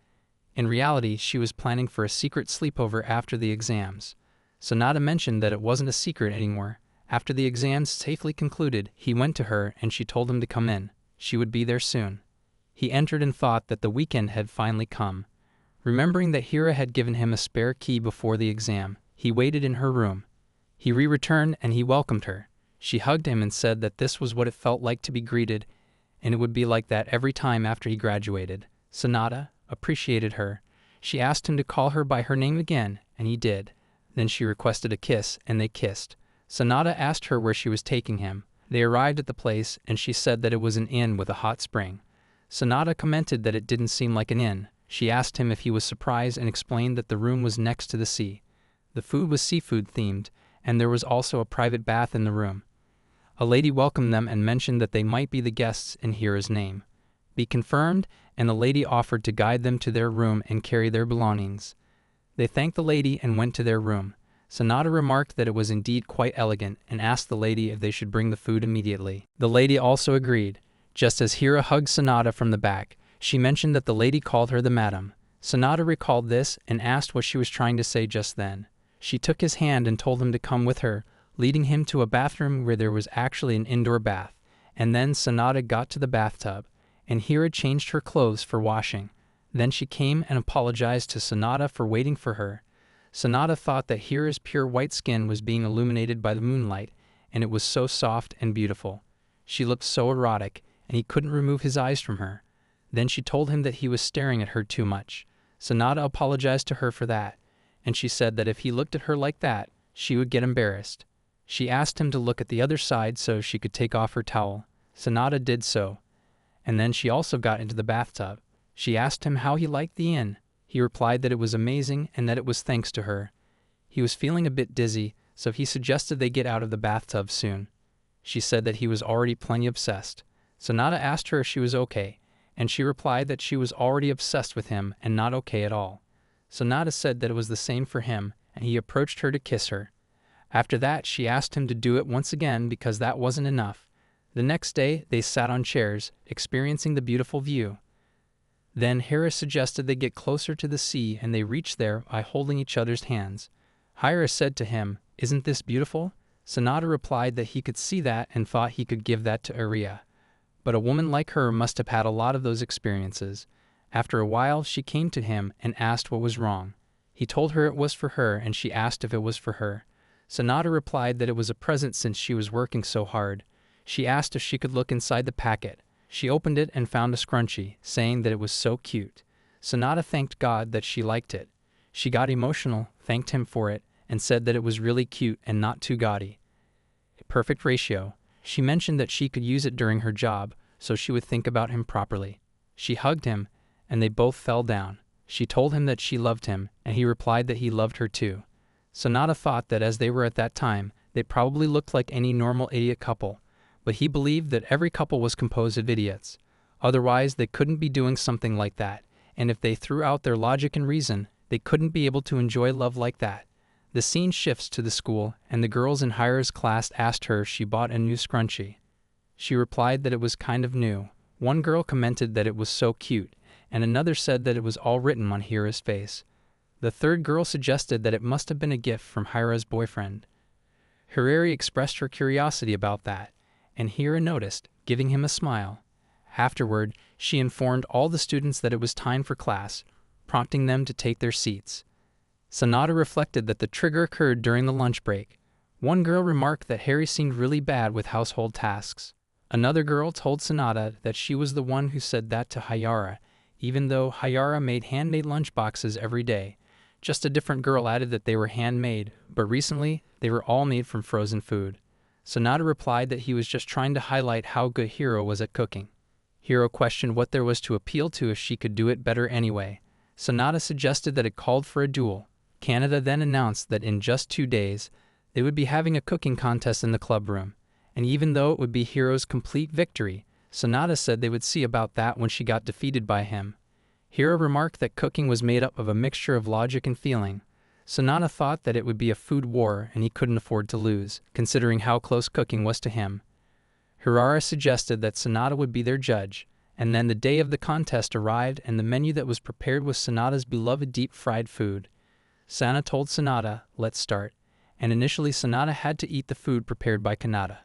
In reality, she was planning for a secret sleepover after the exams. Sanada mentioned that it wasn't a secret anymore. After the exams safely concluded, he went to her and she told him to come in. She would be there soon. He entered and thought that the weekend had finally come. Remembering that Hira had given him a spare key before the exam, he waited in her room. He returned and he welcomed her. She hugged him and said that this was what it felt like to be greeted, and it would be like that every time after he graduated. Sanada appreciated her. She asked him to call her by her name again, and he did. Then she requested a kiss, and they kissed. Sanada asked her where she was taking him. They arrived at the place, and she said that it was an inn with a hot spring. Sanada commented that it didn't seem like an inn. She asked him if he was surprised and explained that the room was next to the sea. The food was seafood themed, and there was also a private bath in the room. A lady welcomed them and mentioned that they might be the guests in Hira's name. Be confirmed, and the lady offered to guide them to their room and carry their belongings. They thanked the lady and went to their room. Sanada remarked that it was indeed quite elegant and asked the lady if they should bring the food immediately. The lady also agreed. Just as Hira hugged Sanada from the back, she mentioned that the lady called her the madam. Sanada recalled this and asked what she was trying to say just then. She took his hand and told him to come with her, leading him to a bathroom where there was actually an indoor bath. And then Sanada got to the bathtub, and Hira changed her clothes for washing. Then she came and apologized to Sanada for waiting for her. Sanada thought that Hira's pure white skin was being illuminated by the moonlight, and it was so soft and beautiful. She looked so erotic, and he couldn't remove his eyes from her. Then she told him that he was staring at her too much. Sanada apologized to her for that, and she said that if he looked at her like that, she would get embarrassed. She asked him to look at the other side so she could take off her towel. Sanada did so, and then she also got into the bathtub. She asked him how he liked the inn. He replied that it was amazing and that it was thanks to her. He was feeling a bit dizzy, so he suggested they get out of the bathtub soon. She said that he was already plenty obsessed. Sanada asked her if she was okay, and she replied that she was already obsessed with him and not okay at all. Sanada said that it was the same for him, and he approached her to kiss her. After that, she asked him to do it once again because that wasn't enough. The next day, they sat on chairs, experiencing the beautiful view. Then Hira suggested they get closer to the sea, and they reached there by holding each other's hands. Hira said to him, "Isn't this beautiful?" Sanada replied that he could see that and thought he could give that to Aria. But a woman like her must have had a lot of those experiences. After a while, she came to him and asked what was wrong. He told her it was for her, and she asked if it was for her. Sanada replied that it was a present since she was working so hard. She asked if she could look inside the packet. She opened it and found a scrunchie, saying that it was so cute. Sanada thanked God that she liked it. She got emotional, thanked him for it, and said that it was really cute and not too gaudy. A perfect ratio. She mentioned that she could use it during her job, so she would think about him properly. She hugged him, and they both fell down. She told him that she loved him, and he replied that he loved her too. Sanada thought that as they were at that time, they probably looked like any normal idiot couple, but he believed that every couple was composed of idiots. Otherwise, they couldn't be doing something like that, and if they threw out their logic and reason, they couldn't be able to enjoy love like that. The scene shifts to the school, and the girls in Hira's class asked her if she bought a new scrunchie. She replied that it was kind of new. One girl commented that it was so cute, and another said that it was all written on Hira's face. The third girl suggested that it must have been a gift from Hira's boyfriend. Hirari expressed her curiosity about that, and Hira noticed, giving him a smile. Afterward, she informed all the students that it was time for class, prompting them to take their seats. Sanada reflected that the trigger occurred during the lunch break. One girl remarked that Harry seemed really bad with household tasks. Another girl told Sanada that she was the one who said that to Hayara, even though Hayara made handmade lunchboxes every day. Just a different girl added that they were handmade, but recently they were all made from frozen food. Sanada replied that he was just trying to highlight how good Hiro was at cooking. Hiro questioned what there was to appeal to if she could do it better anyway. Sanada suggested that it called for a duel. Canada then announced that in just 2 days, they would be having a cooking contest in the club room, and even though it would be Hiro's complete victory, Sanada said they would see about that when she got defeated by him. Hiro remarked that cooking was made up of a mixture of logic and feeling. Sanada thought that it would be a food war and he couldn't afford to lose, considering how close cooking was to him. Hirara suggested that Sanada would be their judge, and then the day of the contest arrived and the menu that was prepared was Sanada's beloved deep-fried food. Sana told Sanada, "Let's start," and initially Sanada had to eat the food prepared by Kanata.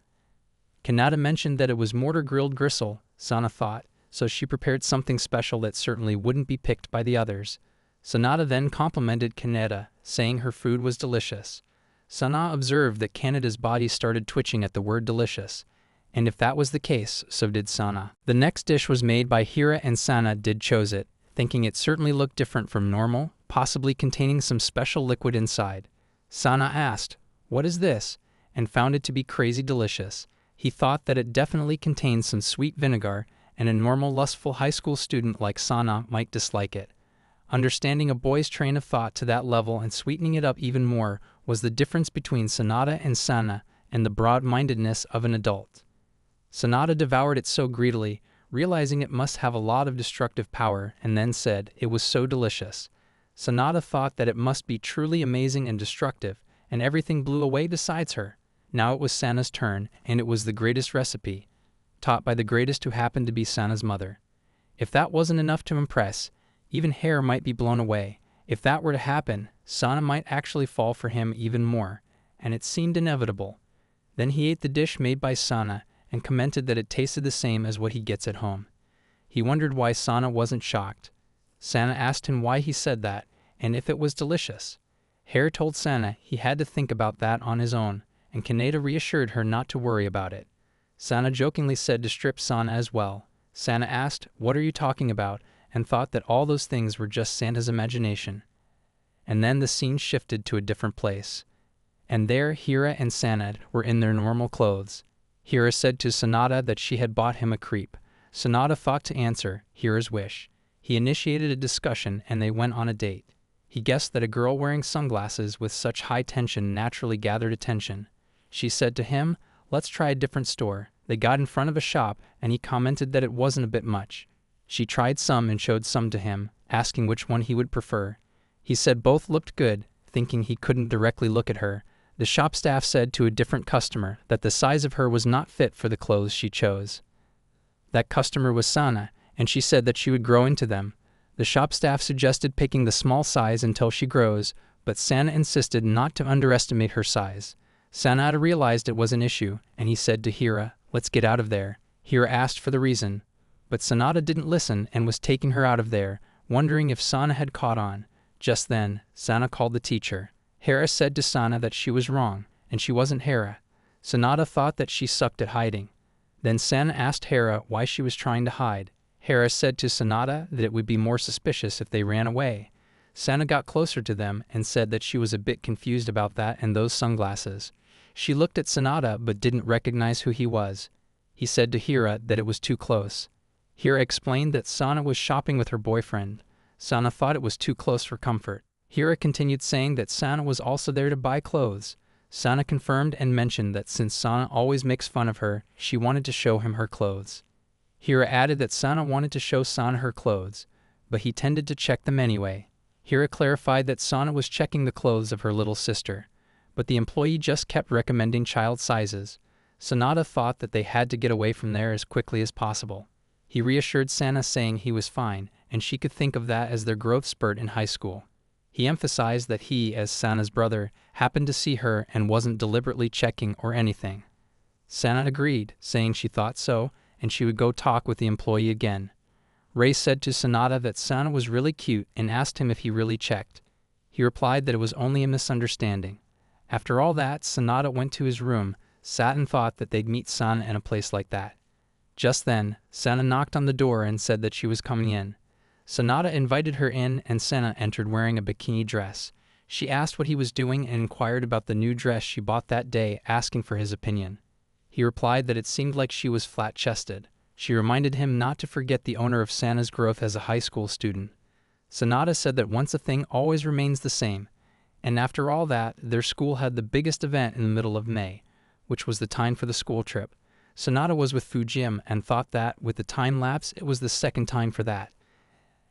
Kanata mentioned that it was mortar-grilled gristle, Sana thought, so she prepared something special that certainly wouldn't be picked by the others. Sanada then complimented Kanata, saying her food was delicious. Sana observed that Kanata's body started twitching at the word delicious, and if that was the case, so did Sana. The next dish was made by Hira and Sana did chose it, thinking it certainly looked different from normal, possibly containing some special liquid inside. Sana asked, "What is this?" and found it to be crazy delicious. He thought that it definitely contained some sweet vinegar, and a normal lustful high school student like Sana might dislike it. Understanding a boy's train of thought to that level and sweetening it up even more was the difference between Sanada and Sana and the broad-mindedness of an adult. Sanada devoured it so greedily, realizing it must have a lot of destructive power, and then said it was so delicious. Sanada thought that it must be truly amazing and destructive, and everything blew away besides her. Now it was Sana's turn, and it was the greatest recipe, taught by the greatest who happened to be Sana's mother. If that wasn't enough to impress, even Hare might be blown away. If that were to happen, Sana might actually fall for him even more, and it seemed inevitable. Then he ate the dish made by Sana, and commented that it tasted the same as what he gets at home. He wondered why Sana wasn't shocked. Sana asked him why he said that, and if it was delicious. Hare told Sana he had to think about that on his own, and Kaneda reassured her not to worry about it. Sana jokingly said to strip Sana as well. Sana asked, "What are you talking about?" and thought that all those things were just Santa's imagination. And then the scene shifted to a different place. And there Hira and Sanad were in their normal clothes. Hira said to Sanada that she had bought him a crepe. Sanada thought to answer Hira's wish. He initiated a discussion and they went on a date. He guessed that a girl wearing sunglasses with such high tension naturally gathered attention. She said to him, "Let's try a different store." They got in front of a shop and he commented that it wasn't a bit much. She tried some and showed some to him, asking which one he would prefer. He said both looked good, thinking he couldn't directly look at her. The shop staff said to a different customer that the size of her was not fit for the clothes she chose. That customer was Sana, and she said that she would grow into them. The shop staff suggested picking the small size until she grows, but Sana insisted not to underestimate her size. Sanada realized it was an issue, and he said to Hira, "Let's get out of there." Hira asked for the reason, but Sanada didn't listen and was taking her out of there, wondering if Sana had caught on. Just then, Sana called the teacher. Hera said to Sana that she was wrong, and she wasn't Hera. Sanada thought that she sucked at hiding. Then Sana asked Hera why she was trying to hide. Hera said to Sanada that it would be more suspicious if they ran away. Sana got closer to them and said that she was a bit confused about that and those sunglasses. She looked at Sanada but didn't recognize who he was. He said to Hera that it was too close. Hera explained that Sana was shopping with her boyfriend. Sana thought it was too close for comfort. Hera continued saying that Sana was also there to buy clothes. Sana confirmed and mentioned that since Sana always makes fun of her, she wanted to show him her clothes. Hera added that Sana wanted to show Sana her clothes, but he tended to check them anyway. Hera clarified that Sana was checking the clothes of her little sister, but the employee just kept recommending child sizes. Sanada thought that they had to get away from there as quickly as possible. He reassured Sana saying he was fine, and she could think of that as their growth spurt in high school. He emphasized that he, as Sana's brother, happened to see her and wasn't deliberately checking or anything. Sana agreed, saying she thought so, and she would go talk with the employee again. Ray said to Sanada that Sana was really cute and asked him if he really checked. He replied that it was only a misunderstanding. After all that, Sanada went to his room, sat and thought that they'd meet Sana in a place like that. Just then, Sana knocked on the door and said that she was coming in. Sanada invited her in and Sana entered wearing a bikini dress. She asked what he was doing and inquired about the new dress she bought that day, asking for his opinion. He replied that it seemed like she was flat-chested. She reminded him not to forget the owner of Sana's growth as a high school student. Sanada said that once a thing always remains the same, and after all that, their school had the biggest event in the middle of May, which was the time for the school trip. Sanada was with Fujim and thought that, with the time lapse, it was the second time for that.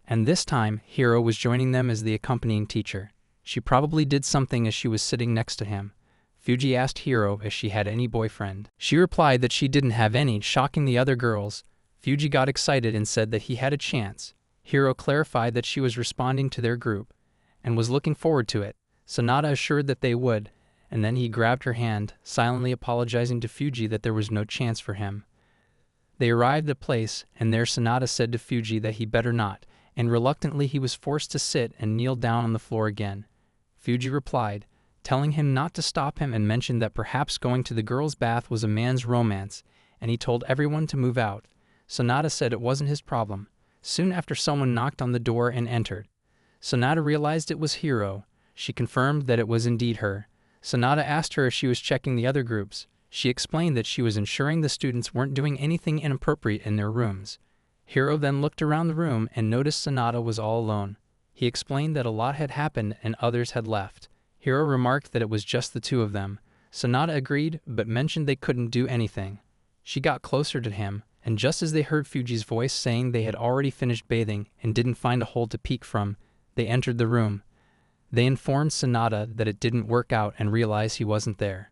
And this time, Hiro was joining them as the accompanying teacher. She probably did something as she was sitting next to him. Fuji asked Hiro if she had any boyfriend. She replied that she didn't have any, shocking the other girls. Fuji got excited and said that he had a chance. Hiro clarified that she was responding to their group and was looking forward to it. Sanada assured that they would, and then he grabbed her hand, silently apologizing to Fuji that there was no chance for him. They arrived at the place, and there Sanada said to Fuji that he better not, and reluctantly he was forced to sit and kneel down on the floor again. Fuji replied, telling him not to stop him, and mentioned that perhaps going to the girls' bath was a man's romance, and he told everyone to move out. Sanada said it wasn't his problem. Soon after, someone knocked on the door and entered. Sanada realized it was Hiro. She confirmed that it was indeed her. Sanada asked her if she was checking the other groups. She explained that she was ensuring the students weren't doing anything inappropriate in their rooms. Hiro then looked around the room and noticed Sanada was all alone. He explained that a lot had happened and others had left. Hiro remarked that it was just the two of them. Sanada agreed, but mentioned they couldn't do anything. She got closer to him, and just as they heard Fuji's voice saying they had already finished bathing and didn't find a hole to peek from, they entered the room. They informed Sanada that it didn't work out and realized he wasn't there.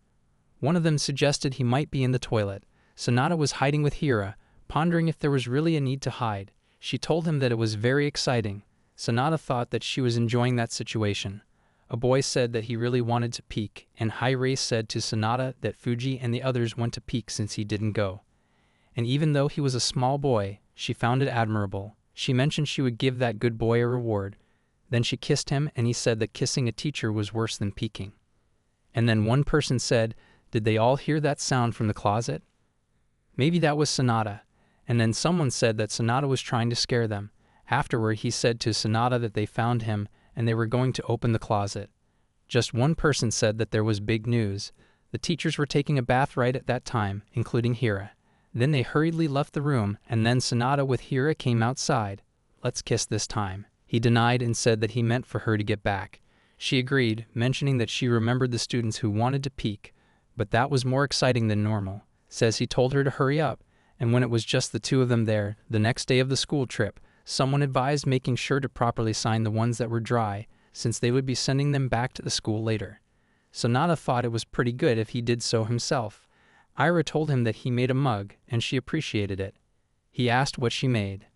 One of them suggested he might be in the toilet. Sanada was hiding with Hira, pondering if there was really a need to hide. She told him that it was very exciting. Sanada thought that she was enjoying that situation. A boy said that he really wanted to peek, and Hi-Ray said to Sanada that Fuji and the others went to peek since he didn't go. And even though he was a small boy, she found it admirable. She mentioned she would give that good boy a reward. Then she kissed him, and he said that kissing a teacher was worse than peeking. And then one person said, "Did they all hear that sound from the closet?" Maybe that was Sanada. And then someone said that Sanada was trying to scare them. Afterward, he said to Sanada that they found him and they were going to open the closet. Just one person said that there was big news. The teachers were taking a bath right at that time, including Hira. Then they hurriedly left the room, and then Sanada with Hira came outside. "Let's kiss this time." He denied and said that he meant for her to get back. She agreed, mentioning that she remembered the students who wanted to peek, but that was more exciting than normal. Says he told her to hurry up, and when it was just the two of them there, the next day of the school trip, someone advised making sure to properly sign the ones that were dry, since they would be sending them back to the school later. Sanada thought it was pretty good if he did so himself. Ira told him that he made a mug, and she appreciated it. He asked what she made.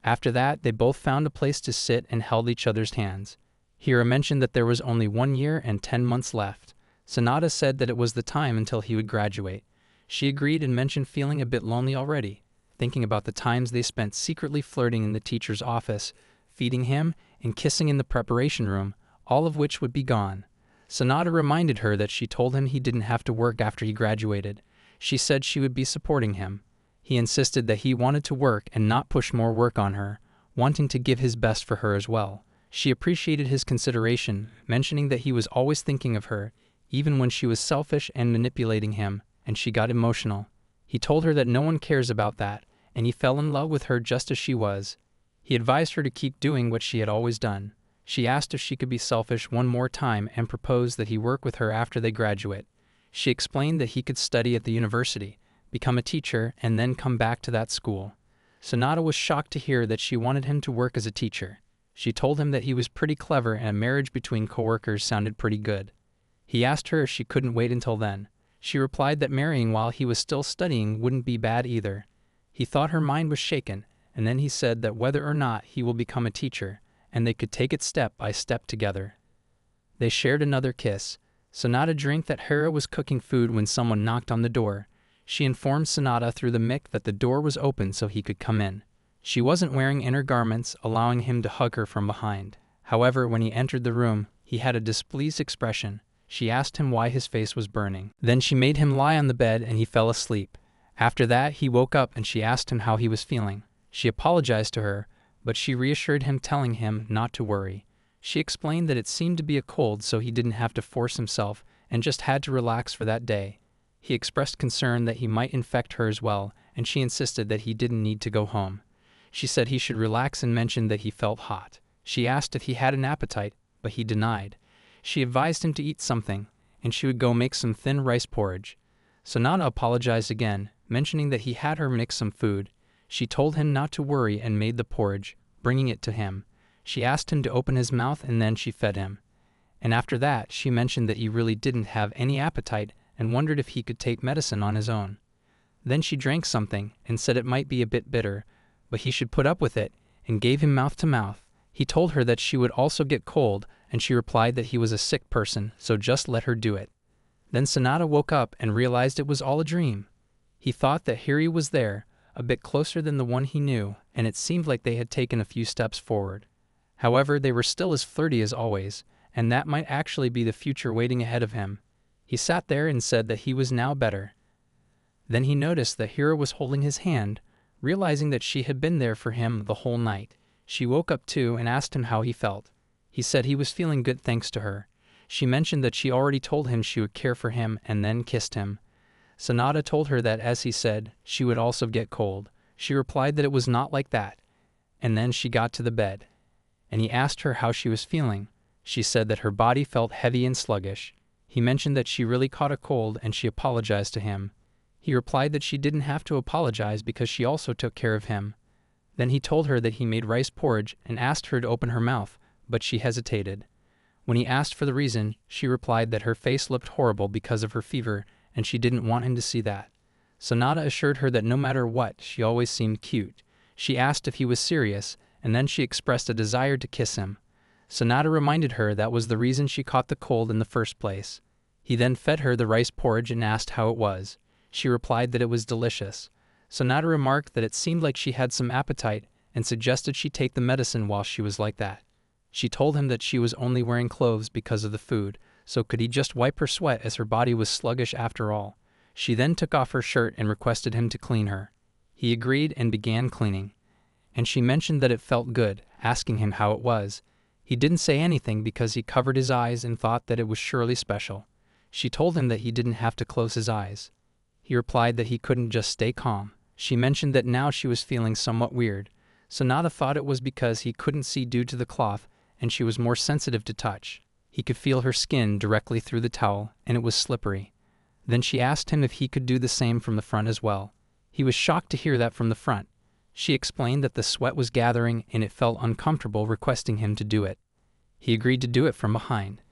After that, they both found a place to sit and held each other's hands. Hira mentioned that there was only 1 year and 10 months left. Sanada said that it was the time until he would graduate. She agreed and mentioned feeling a bit lonely already, thinking about the times they spent secretly flirting in the teacher's office, feeding him, and kissing in the preparation room, all of which would be gone. Sanada reminded her that she told him he didn't have to work after he graduated. She said she would be supporting him. He insisted that he wanted to work and not push more work on her, wanting to give his best for her as well. She appreciated his consideration, mentioning that he was always thinking of her, even when she was selfish and manipulating him, and she got emotional. He told her that no one cares about that, and he fell in love with her just as she was. He advised her to keep doing what she had always done. She asked if she could be selfish one more time and proposed that he work with her after they graduate. She explained that he could study at the university, become a teacher, and then come back to that school. Sonata was shocked to hear that she wanted him to work as a teacher. She told him that he was pretty clever and a marriage between coworkers sounded pretty good. He asked her if she couldn't wait until then. She replied that marrying while he was still studying wouldn't be bad either. He thought her mind was shaken, and then he said that whether or not he will become a teacher, and they could take it step by step together. They shared another kiss. Sonata dreamt that Hera was cooking food when someone knocked on the door. She informed Sonata through the mic that the door was open so he could come in. She wasn't wearing inner garments, allowing him to hug her from behind. However, when he entered the room, he had a displeased expression. She asked him why his face was burning. Then she made him lie on the bed and he fell asleep. After that, he woke up and she asked him how he was feeling. She apologized to her, but she reassured him, telling him not to worry. She explained that it seemed to be a cold, so he didn't have to force himself and just had to relax for that day. He expressed concern that he might infect her as well, and she insisted that he didn't need to go home. She said he should relax and mentioned that he felt hot. She asked if he had an appetite, but he denied. She advised him to eat something, and she would go make some thin rice porridge. Sonata apologized again, mentioning that he had her mix some food. She told him not to worry and made the porridge, bringing it to him. She asked him to open his mouth and then she fed him. And after that, she mentioned that he really didn't have any appetite and wondered if he could take medicine on his own. Then she drank something and said it might be a bit bitter, but he should put up with it, and gave him mouth to mouth. He told her that she would also get cold, and she replied that he was a sick person, so just let her do it. Then Sonata woke up and realized it was all a dream. He thought that here he was there, a bit closer than the one he knew, and it seemed like they had taken a few steps forward. However, they were still as flirty as always, and that might actually be the future waiting ahead of him. He sat there and said that he was now better. Then he noticed that Hera was holding his hand, realizing that she had been there for him the whole night. She woke up too and asked him how he felt. He said he was feeling good thanks to her. She mentioned that she already told him she would care for him and then kissed him. Sonata told her that, as he said, she would also get cold. She replied that it was not like that. And then she got to the bed, and he asked her how she was feeling. She said that her body felt heavy and sluggish. He mentioned that she really caught a cold and she apologized to him. He replied that she didn't have to apologize because she also took care of him. Then he told her that he made rice porridge and asked her to open her mouth, but she hesitated. When he asked for the reason, she replied that her face looked horrible because of her fever and she didn't want him to see that. Sonata assured her that no matter what, she always seemed cute. She asked if he was serious, and then she expressed a desire to kiss him. Sonata reminded her that was the reason she caught the cold in the first place. He then fed her the rice porridge and asked how it was. She replied that it was delicious. Sonata remarked that it seemed like she had some appetite and suggested she take the medicine while she was like that. She told him that she was only wearing clothes because of the food, so could he just wipe her sweat as her body was sluggish after all. She then took off her shirt and requested him to clean her. He agreed and began cleaning. And she mentioned that it felt good, asking him how it was. He didn't say anything because he covered his eyes and thought that it was surely special. She told him that he didn't have to close his eyes. He replied that he couldn't just stay calm. She mentioned that now she was feeling somewhat weird. Sonata thought it was because he couldn't see due to the cloth, and she was more sensitive to touch. He could feel her skin directly through the towel, and it was slippery. Then she asked him if he could do the same from the front as well. He was shocked to hear that from the front. She explained that the sweat was gathering and it felt uncomfortable, requesting him to do it. He agreed to do it from behind,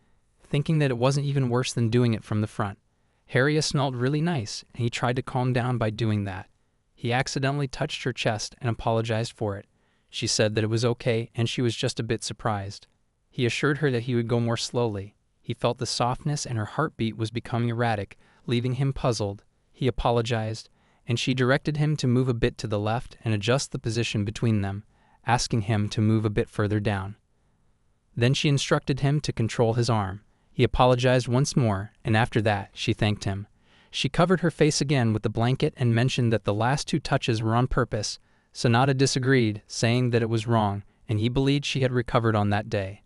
thinking that it wasn't even worse than doing it from the front. Harriet smelled really nice, and he tried to calm down by doing that. He accidentally touched her chest and apologized for it. She said that it was okay and she was just a bit surprised. He assured her that he would go more slowly. He felt the softness and her heartbeat was becoming erratic, leaving him puzzled. He apologized, and she directed him to move a bit to the left and adjust the position between them, asking him to move a bit further down. Then she instructed him to control his arm. He apologized once more, and after that, she thanked him. She covered her face again with the blanket and mentioned that the last 2 touches were on purpose. Sanada disagreed, saying that it was wrong, and he believed she had recovered on that day.